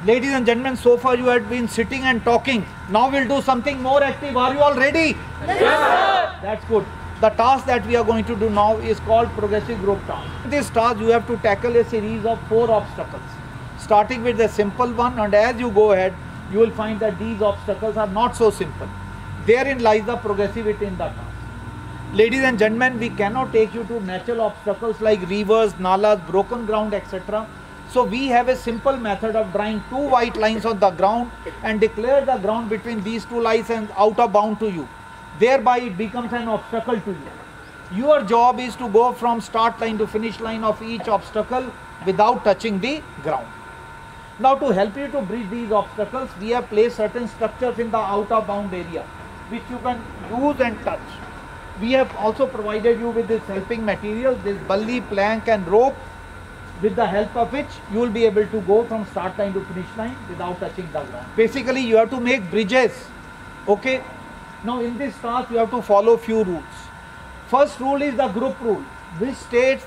Ladies and gentlemen, so far you had been sitting and talking. Now we'll do something more active. Are you all ready? Yes, sir. That's good. The task that we are going to do now is called progressive group task. In this task, you have to tackle a series of 4 obstacles, starting with the simple one, and as you go ahead, you will find that these obstacles are not so simple. Therein lies the progressivity in the task. Ladies and gentlemen, we cannot take you to natural obstacles like rivers, nalas, broken ground, etc. So we have a simple method of drawing 2 white lines on the ground and declare the ground between these 2 lines and out of bound to you. Thereby it becomes an obstacle to you. Your job is to go from start line to finish line of each obstacle without touching the ground. Now to help you to bridge these obstacles, we have placed certain structures in the out of bound area which you can use and touch. We have also provided you with this helping material, this bully, plank and rope, with the help of which you will be able to go from start line to finish line without touching the ground. Basically you have to make bridges. Okay. Now in this task you have to follow few rules. First rule is the group rule, which states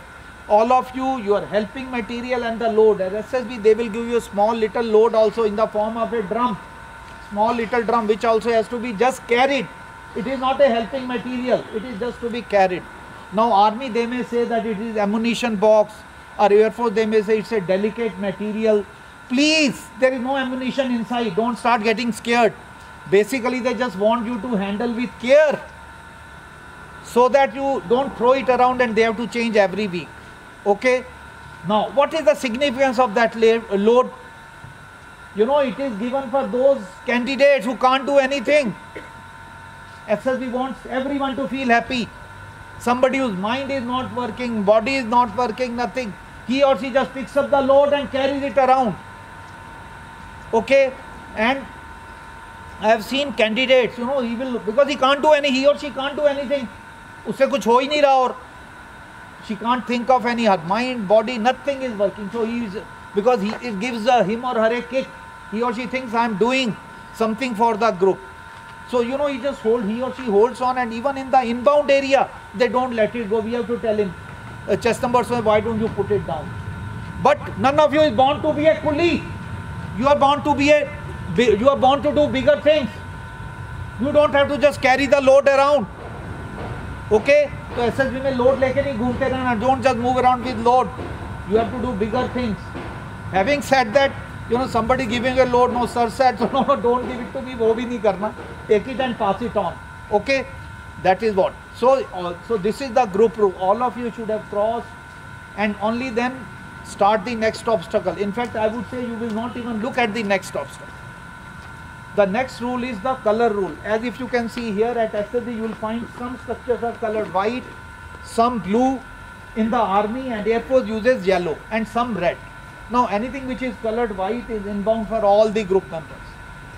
all of you, your helping material and the load. As SSB, they will give you a small little load also in the form of a drum, small little drum, which also has to be just carried. It is not a helping material, it is just to be carried. Now army, they may say that it is ammunition box, or Air Force, they may say it's a delicate material. Please, there is no ammunition inside, don't start getting scared. Basically they just want you to handle with care, so that you don't throw it around and they have to change every week. Okay. Now what is the significance of that load? You know, it is given for those candidates who can't do anything. SSB wants everyone to feel happy. Somebody whose mind is not working, body is not working, nothing. He or she just picks up the load and carries it around. Okay. And I have seen candidates, you know, he will, because he or she can't do anything. Usse kuch ho hi nahi raha, aur she can't think of any, her mind, body, nothing is working. So he is, because it gives him or her a kick. He or she thinks I am doing something for the group. So you know, he or she holds on, and even in the inbound area, they don't let it go. We have to tell him, chest number 7, why don't you put it down? But none of you is born to be a coolie. You are born to do bigger things. You don't have to just carry the load around. Okay? So SSB में load लेके नहीं घूमते रहना. Don't just move around with load. You have to do bigger things. Having said that, you know, somebody giving a load, no sir said, so no, don't give it to me. वो भी नहीं करना. Take it and pass it on. Okay? That is what. So this is the group rule. All of you should have crossed, and only then start the next obstacle. In fact, I would say you will not even look at the next obstacle. The next rule is the color rule. As if you can see here at SSB, you will find some structures are colored white, some blue. In the army and Air Force uses yellow, and some red. Now anything which is colored white is inbound for all the group members.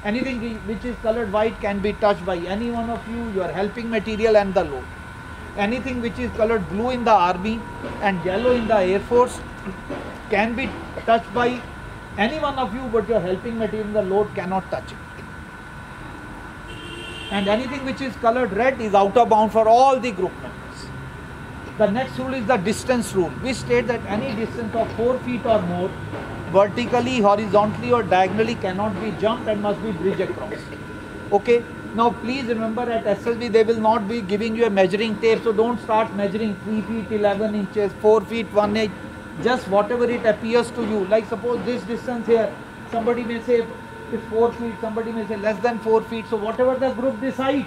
Anything which is colored white can be touched by any one of you, your helping material and the load. Anything which is colored blue in the army and yellow in the Air Force can be touched by any one of you, but your helping material and the load cannot touch it. And anything which is colored red is out of bound for all the group members. The next rule is the distance rule, which states that any distance of 4 feet or more, vertically, horizontally or diagonally, cannot be jumped and must be bridged across. Okay. Now please remember, at SSB they will not be giving you a measuring tape, so don't start measuring 3 feet 11 inches, 4 feet 1 inch, just whatever it appears to you. Like suppose this distance here, somebody may say it's 4 feet, somebody may say less than 4 feet, so whatever the group decides,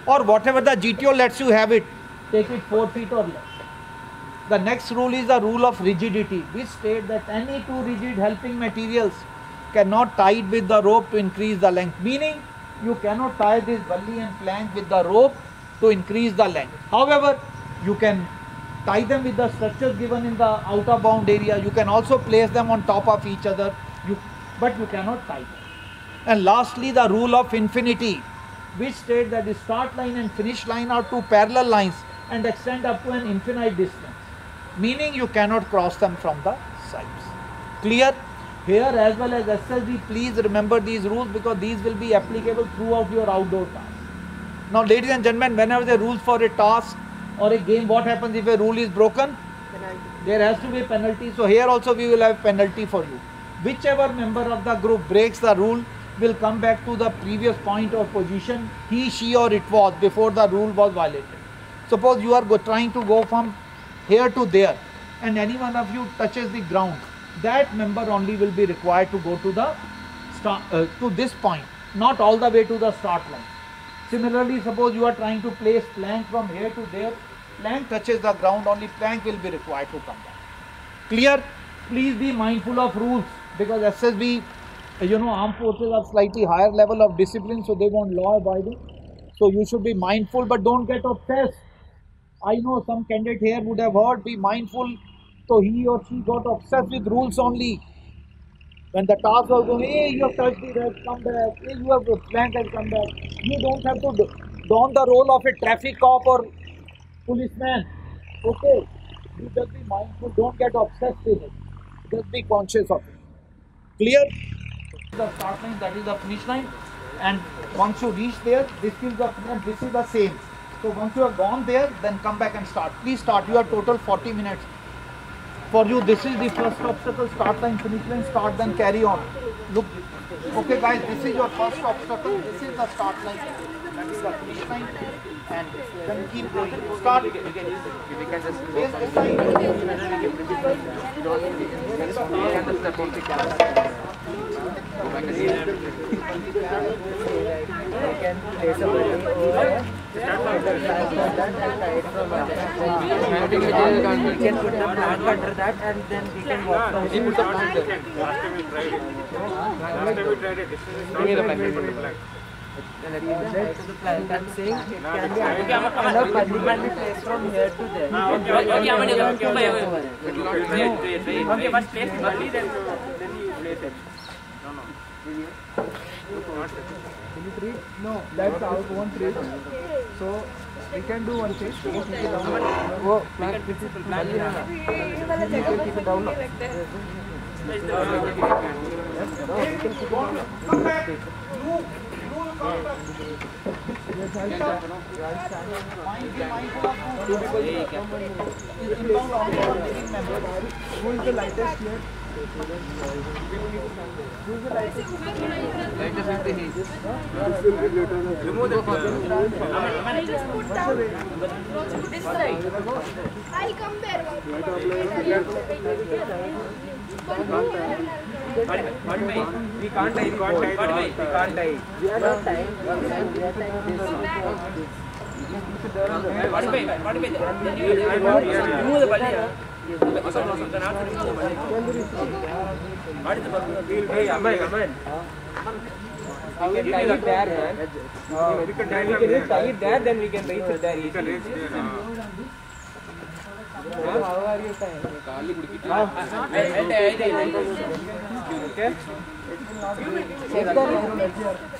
or whatever the GTO lets you have it, take it 4 feet or less. The next rule is the rule of rigidity, which states that any 2 rigid helping materials cannot tie it with the rope to increase the length. Meaning, you cannot tie this bully and plank with the rope to increase the length. However, you can tie them with the structures given in the outer bound area. You can also place them on top of each other, but you cannot tie them. And lastly, the rule of infinity, which states that the start line and finish line are 2 parallel lines and extend up to an infinite distance. Meaning you cannot cross them from the sides. Clear? Here as well as SSB, please remember these rules, because these will be applicable throughout your outdoor task. Now ladies and gentlemen, whenever there are rules for a task or a game, what happens if a rule is broken? Penalty. There has to be a penalty. So here also we will have penalty for you. whichever member of the group breaks the rule will come back to the previous point or position he, she or it was before the rule was violated. Suppose you are trying to go from here to there and any one of you touches the ground, that member only will be required to go to the to this point, not all the way to the start line. Similarly, suppose you are trying to place plank from here to there, plank touches the ground, only plank will be required to come back. Clear? Please be mindful of rules, because SSB, armed forces are slightly higher level of discipline, so they want law abiding. So you should be mindful, but don't get obsessed. I know some candidate here would have heard, be mindful. So he or she got obsessed with rules only. When the task was going, hey, you have touched the red, come back. Hey, you have flanked and come back. You don't have to don the role of a traffic cop or policeman. Okay? You just be mindful. Don't get obsessed with it. Just be conscious of it. Clear? The start line, that is the finish line. And once you reach there, this is the same. So once you have gone there, then come back and start. Please start. You have total 40 minutes. For you, this is the first obstacle, start line, finish line, start, then carry on. Look, okay guys, this is your first obstacle, this is the start line, that is the finish line, and then keep going. Start. We can just place this side. We can put the plank under that and then we can walk from there. Last time we tried it. This is not the plank. To the plank. I'm saying it can be multiple place from here to there. Okay, first place the body, then you place it. Can you treat? No, that's our own treat. So we can do one thing. Keep it down. Oh, plant. This is the plant. You can keep it down. Come back. Who is the lightest here? Who is the lightest? Remove the Just put down this side. I'll come there. we can't tie. We are not tying. We are tying this. Remove the body. Hey, Aman. We can tie it there, man. We can tie it there, then we can raise it there. You can reach there. How are you tying? Okay.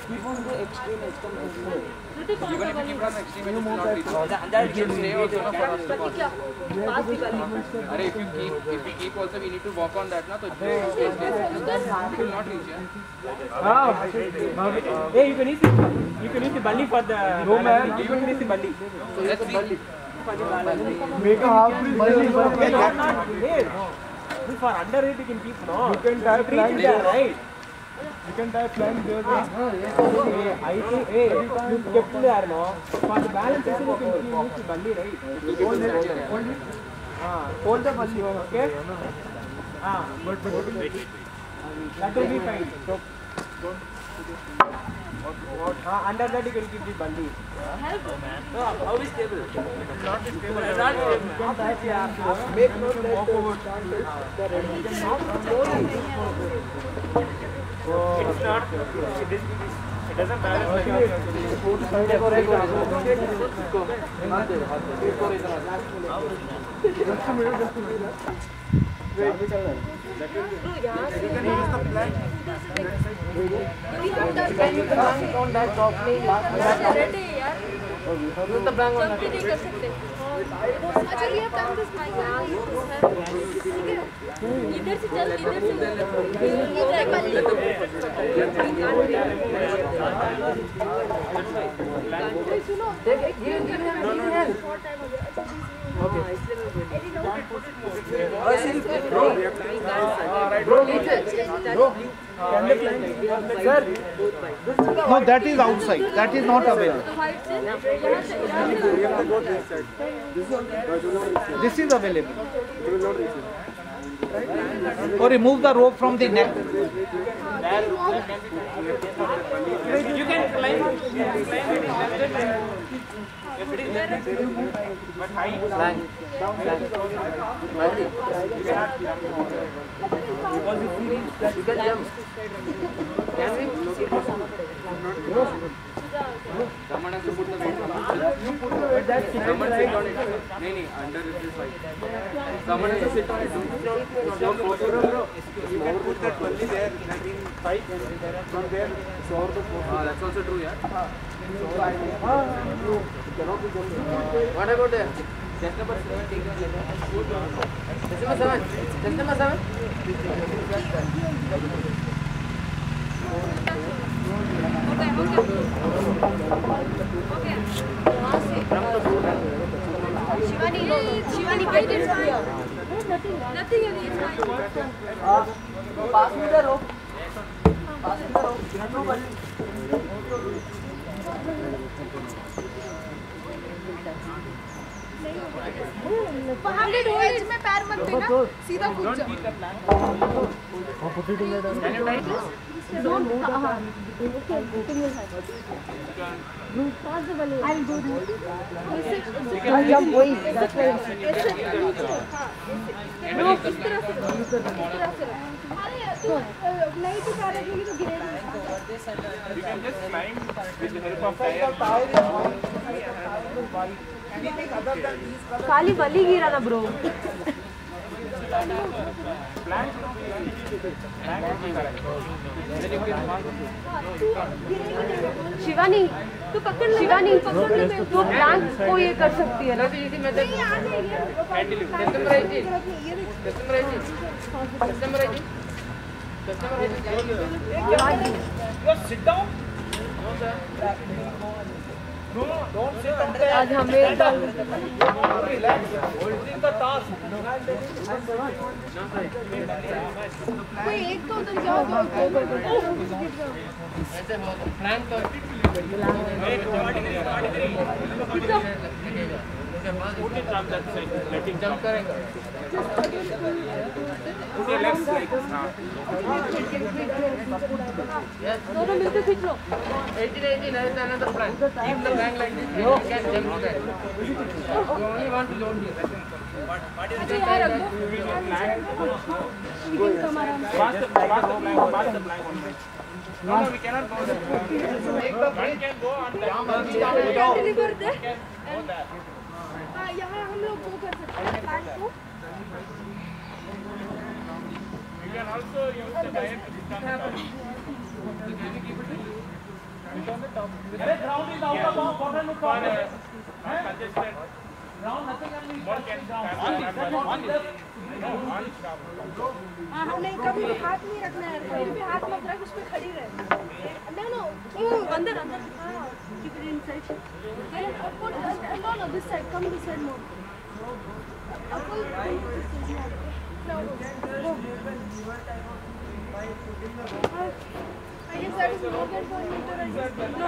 Keep on the extreme. Even if you keep on the extreme, it will not reach. It should stay also for us to watch. If we keep also, we need to walk on that, na? So it will not reach. Hey, you can use the bunny for the. No man. You can use the bunny. Let's see. Make a half bunny. For under it, you can keep no. You can tie plank there, right? You can tie plank there. I think, hey, you kept there, no? For the balance, you can use the bunny, right? Hold it. Hold the bunny, okay? But that will be fine. So, under that you can keep the bunny. How is stable? Not stable. Make note that It's not. It doesn't balance. Just a minute. Wait. You can use the plank. We have done plank on that properly. ready, yaar. Use the plank on that. नहीं कर सकते. अच्छा we have done this plank. इधर से चल सुनो. No, that is outside. That is not available. This is available. Or remove the rope from the neck. You can climb it but high. Someone has to put the weight. You put the weight. Someone sit on it. No, under this pipe. Someone has to sit on it. You can put that only there, like in pipe, from there, so the That's also true, yeah. What about there? Test number 7. Test number 7. Test number 7. Shivani, get it. Nothing is fine. Pass me the rope. Pass me the rope. वहाँ पे as में पैर मत देना, सीधा कूद जा। Don't move. I'll go there. I'll jump way. That's why. No, किस तरह से? अरे तू नहीं तो पैर रखेगी तो गिरेगी। you can just climb with the help of खाली बली गिरा ना ब्रो। शिवानी तू पकड़ ले, शिवानी पकड़ ले, तू प्लांट को ये कर सकती है ना। Sit down. No, don't sit on there. आज हमें Relax. Holding the task. कोई एक तो उधर जाओ तो put it from that side, let it jump. Put your legs like this. दोनों मिलकर खींच लो। 18 is another front. Keep the bag like this. You can jump to that. You only want to load this. अच्छा यार रख दो। Pass the plank one way. No, we cannot go there. One can go on that. Deliver दे। हाँ यहाँ हम लोग वो कर सकते हैं प्लांट को। You can also use the tire to sit on the top. Ground is out of water. No problem. Congested. Ground nothing can be. One can stand. No, one stop. हाँ नहीं कभी भी हाथ नहीं रखना है, कभी भी हाथ मत रख, उस पे खड़ी रहे। No, अंदर हाँ, keep it inside. No, this side, come this side more. No, go. I guess that is more than 1 meter. No.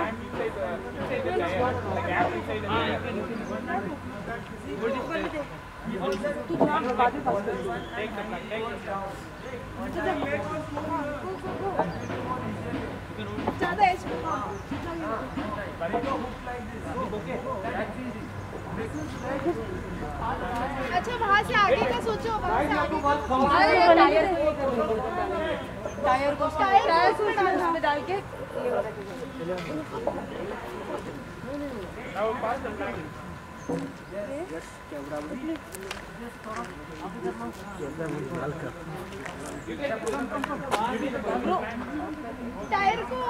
तू ध्यान बातें पास कर। ज़्यादा एज अच्छा वहाँ से आगे का सोचो, वहाँ से आगे टायर को उसमें डाल के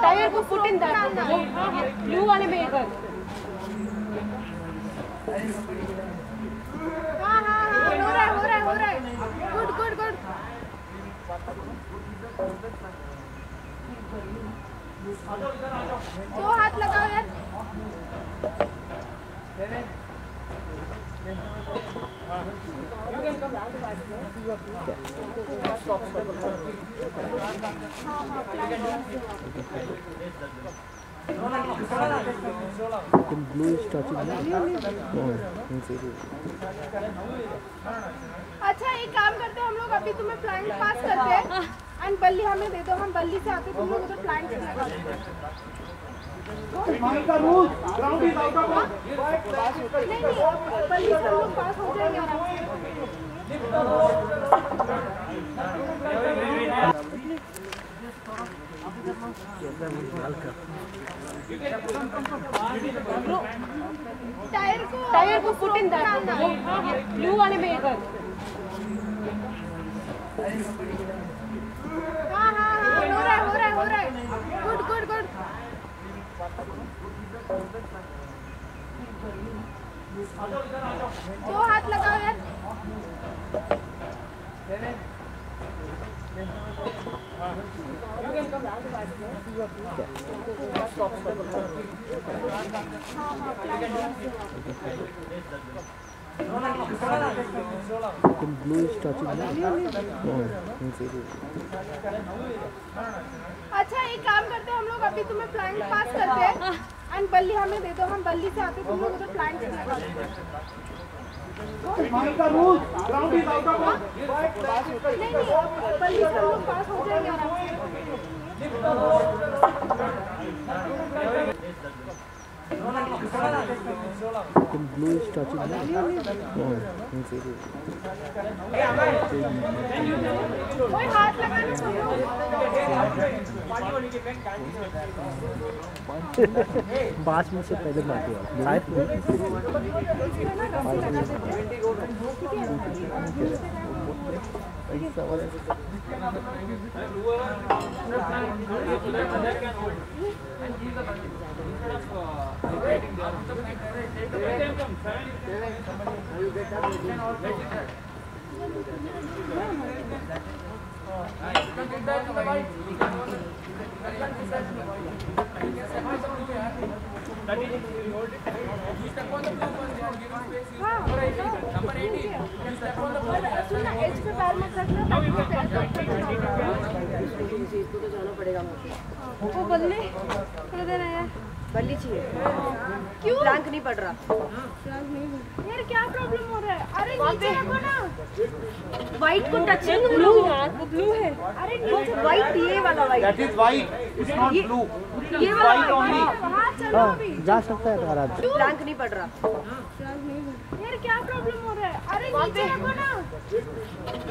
टायर को पुट इन डालना, ब्लू वाले में एक। हाँ हाँ हाँ हो रहा है गुड गुड गुड। दो हाथ लगाओ यार। Blue is touching me. अच्छा एक काम करते हैं हम लोग, अभी तुम्हें प्लांट पास करते हैं एंड बल्ली हमें दे दो, हम बल्ली से आते तुम लोग उधर प्लांट का rule ground is out of नहीं बल्ली से हम लोग पास हो जाएंगे आराम से। टायर को पुट इन दैट ब्लू वाले में एक हाँ हो रहा है गुड दो हाथ लगाओ यार। Blue is touching me. अच्छा एक काम करते हैं हम लोग, अभी तुम्हें प्लांट पास करते हैं एंड बल्ली हमें दे दो, हम बल्ली से आते तुम लोग उधर प्लांट का rule ground is out of नहीं बल्ली से हम लोग पास हो जाएंगे आराम Blue is touching me. कोई हाथ लगाना पाँच मिनट से पहले मारती हूँ शायद वो बल्ली बल्ली चाहिए। क्यों प्लैंक नहीं पड़ रहा यार, क्या प्रॉब्लम हो रहा है? अरे नीचे रखो ना। व्हाइट को टचिंग ब्लू वो ब्लू है। अरे नीचे व्हाइट ये वाला white that is white it's not blue ये वाला व्हाइट ओनली वहाँ चलो अभी। जा सकता है महाराज प्लैंक नहीं पड़ रहा यार क्या प्रॉब्लम हो रहा है? अरे नीचे रखो ना।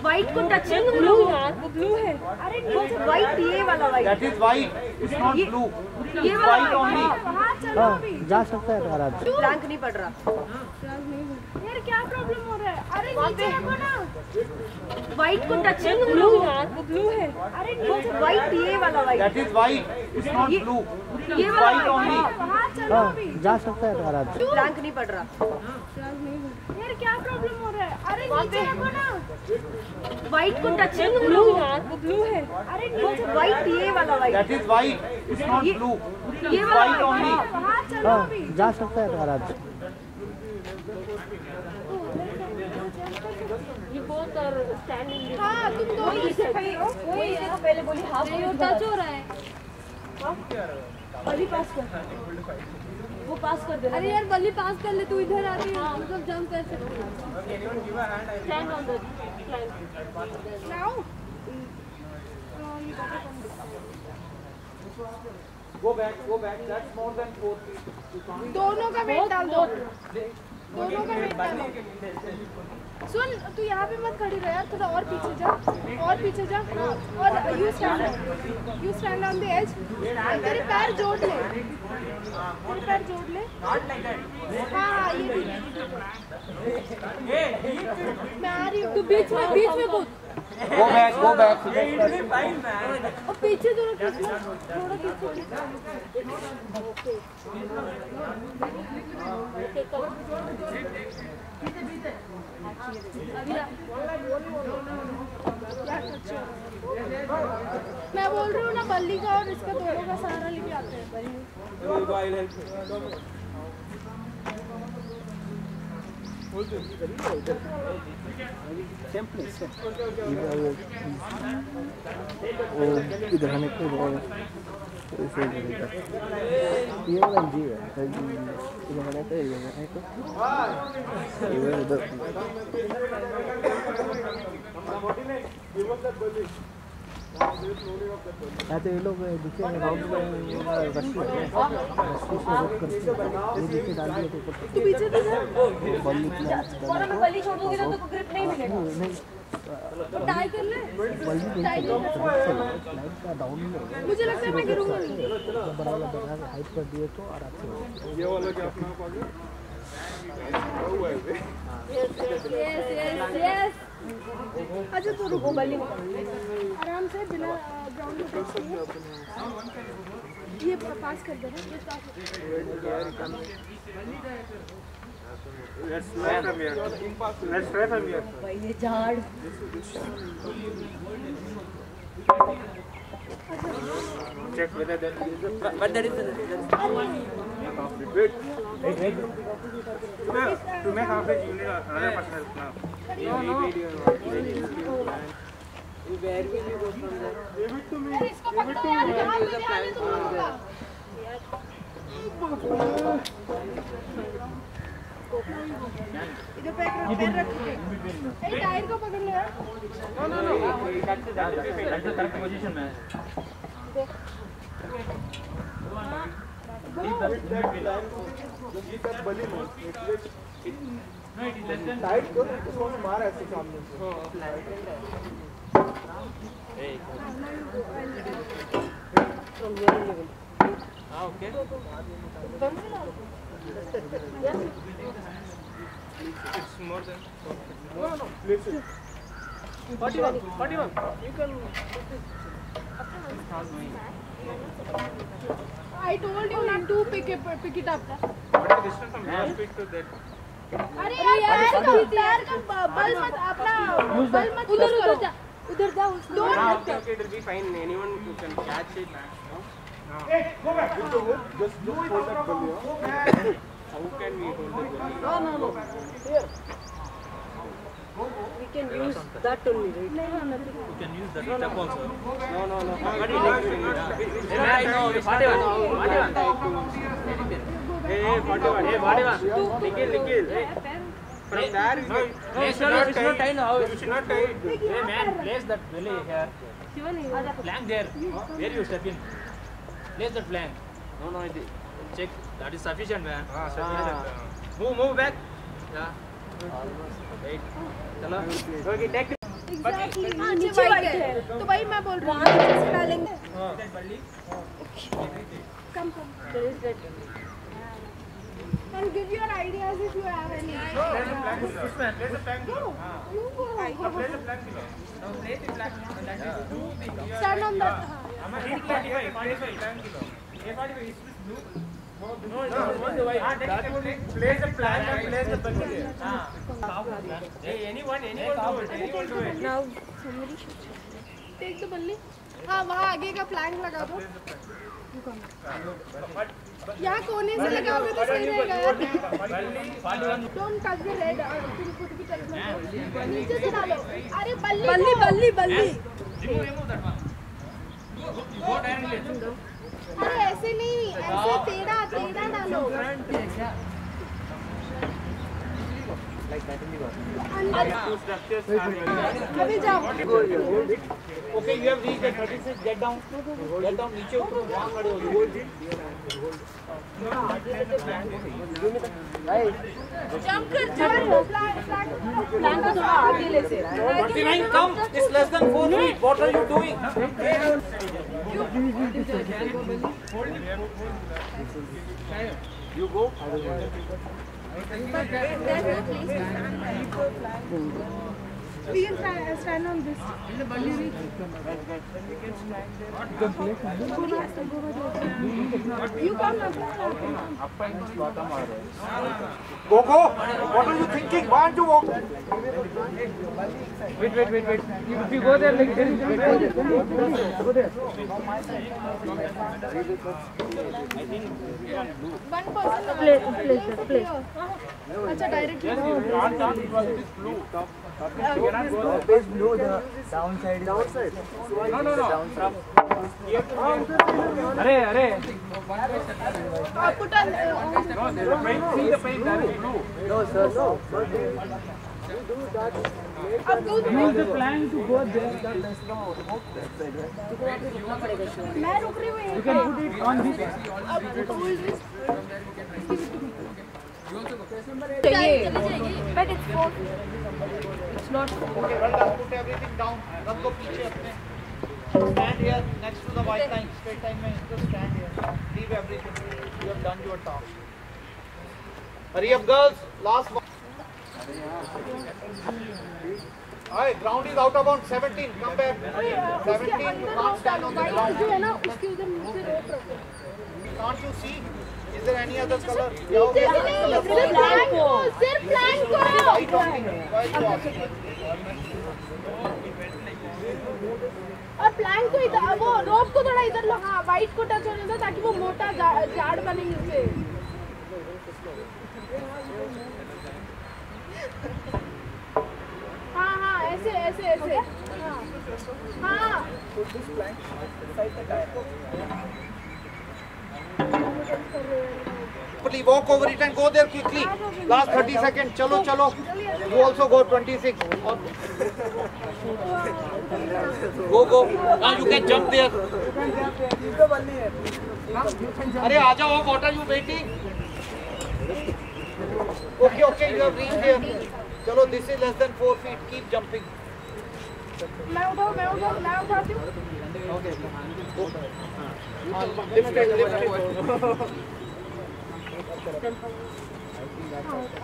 व्हाइट को टचिंग ब्लू वो ब्लू है। अरे नीचे व्हाइट ये वाला white that is white it's not blue ये वाला व्हाइट ओनली वहाँ चलो अभी। जा सकता है महाराज प्लैंक नहीं पड़ रहा यार क्या प्रॉब्लम हो रहा है? अरे नीचे रखो ना। व्हाइट को टचिंग ब्लू वो ब्लू है। अरे नीचे व्हाइट ये वाला white that is white it's not blue ये वाला व्हाइट ओनली वहाँ चलो अभी। जा सकता है महाराज प्लैंक नहीं पड़ रहा यार क्या प्रॉब्लम हो रहा है? अरे नीचे रखो ना। व्हाइट को टचिंग ब्लू वो ब्लू है। अरे नीचे व्हाइट ये वाला white that is white it's not blue ये वाला व्हाइट ओनली वहाँ चलो अभी। जा सकता है महाराज हाँ तुम दो ही से खड़ी हो। कोई पहले बोली हाफ टच हो रहा है। बल्ली पास कर वो पास कर दे। अरे यार बल्ली पास कर ले, तू इधर आती है मतलब जंप कर सकती है। Stand on the plank now go back that's more than 4 feet you can't दोनों का वेट डाल दो, दोनों का वेट डालो। सुन तू यहाँ पे मत खड़ी रह यार, थोड़ा और पीछे जा, और पीछे जा। और you stand on the edge. तेरे पैर जोड़ ले, तेरे पैर जोड़ ले। हाँ ये भी। मैं आ रही हूँ, तू बीच में कूद। go back और पीछे थोड़ा खींच लो, थोड़ा खींच लो। मैं बोल रही हूँ ना, बल्ली का और इसका दोनों का सहारा लेके आते हैं। इधर हमें कोई ऐसे ही करेगा ये वाला जी है इधर हमें तो ये इधर तो ये लोग दूसरे राउंड में रस्सी से रोक करते ये देखिए डाल दिए तो पीछे तो बल्ली और मैं बल्ली छोड़ दूंगी तो ग्रिप नहीं मिलेगा तो टाई कर ले टाई लाइट का डाउन में मुझे लगता है मैं गिरूंगा बड़ा वाला बना हाइट कर दिए तो आराम से ये वाला क्या अपना पागे यस अच्छा तो रुको बल्ली आराम से बिना ग्राउंड में ये पास कर दे Let's try from here. Let's try from here. भाई ये झाड़ Check whether that is but that is wait. To make half page you need another person help now. no Where will you go from there? Give it to me. इसको पकड़ो यार यहाँ पे आने तो होगा इधर पे पैर रख के एक टायर को पकड़ ले यार No. That's the correct position, man. Leave that bully, man. No, it is less than. Tight करो उसको मार ऐसे सामने से Okay. It's more than. No, please 41. You can. I told you not to pick it up What is the distance from your feet to that? अरे यार पैर का बल मत अपना बल मत उधर जा Okay, it will be fine. Anyone who can catch it. just hold that bully How can we hold the bully? no we can use that only right You can use that step also. No. What is it? Hey, 41. Hey, 41. Nikhil. From there, No, you should not tie now. you should not tie it. Hey man, place that belly here. Plank there. Where you step in. Place that plank. No, it is. Check. That is sufficient, man. Move back. Yeah. Wait. Chalo. Okay, take it. Exactly नीचे white है तो भाई मैं बोल रहा हूँ नीचे से डालेंगे कम there is that and give your ideas if you have any Place the plank. you go Place the plank below. stand on that Place the plank below. Place the plank and place the bully there. Hey, anyone do it. now somebody should take the बल्ली हाँ वहाँ आगे का Planck लगा दो यहाँ कोने से लगाओगे तो सही रहेगा यार don't touch the red तुम खुद की टच मत करो नीचे से डालो अरे बल्ली Remove that one. Go directly. अरे ऐसे नहीं ऐसे टेढ़ा डालो अभी जाओ Okay, you have reached the 36. Get down. नीचे उतरो वहाँ खड़े हो जाओ. जंप कर प्लान को थोड़ा आगे ले से 49, come. It's less than 4 feet. What are you doing? You go. We can stand on this. You come up. Go. What are you thinking? Why aren't you walking? Wait. If you go there like this, go there. One person. Place. Acha, directly. It's blue, the downside. No. Arey. Put on. See the paint, that is blue. No, sir, no. Use the plan to go there. That does not work that side, right? मैं रुक रही हूँ You can put it on this. But it's 4. It's not. Okay, well done. Put everything down. रख दो पीछे अपने. Stand here next to the white line. Straight line में just stand here. Leave everything. You have done your task. Hurry up, girls. Last one. Alright, ground is out of bounds. 17. Come back. 17. You can't stand on the ground. जो है ना उसके उधर नीचे रोप रखो. Can't you see? Is there any other color? सिर्फ plan को. White only. Why are you asking? और प्लान को इधर वो रोप को थोड़ा इधर लो. हाँ, वाइट को टच होने दो ताकि वो मोटा झाड़ बने उससे. हाँ, ऐसे. हाँ. Walk over it and go there quickly. Last 30 seconds. Chalo. You also go 26. Go. Now you can jump there. Arey, aa jao. What are you waiting? Okay. You have reached here. Chalo, this is less than 4 feet. Keep jumping. मैं उठाती हूँ. Okay. Lift it.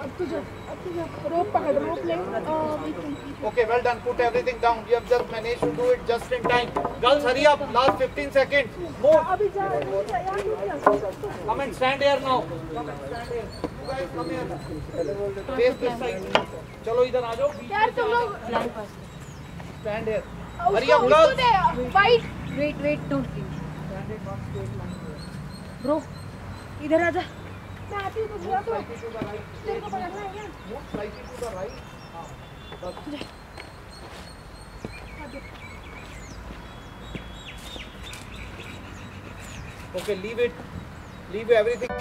अब तुझे रोप पकड़. रोप ले. Okay, well done. Put everything down. You have just managed to do it just in time. Girls, hurry up. Last 15 seconds. Move. अभी जा. Come and stand here now. Come and stand here. You guys come here. Face this side. चलो इधर आ जाओ. यार तुम लोग Stand here. Hurry up, girls. White. Wait, don't leave. Bro, इधर आजा. मैं आती हूँ. तो तेरे को पकड़ना है क्या? Move slightly to the right. Okay, leave it. Leave everything.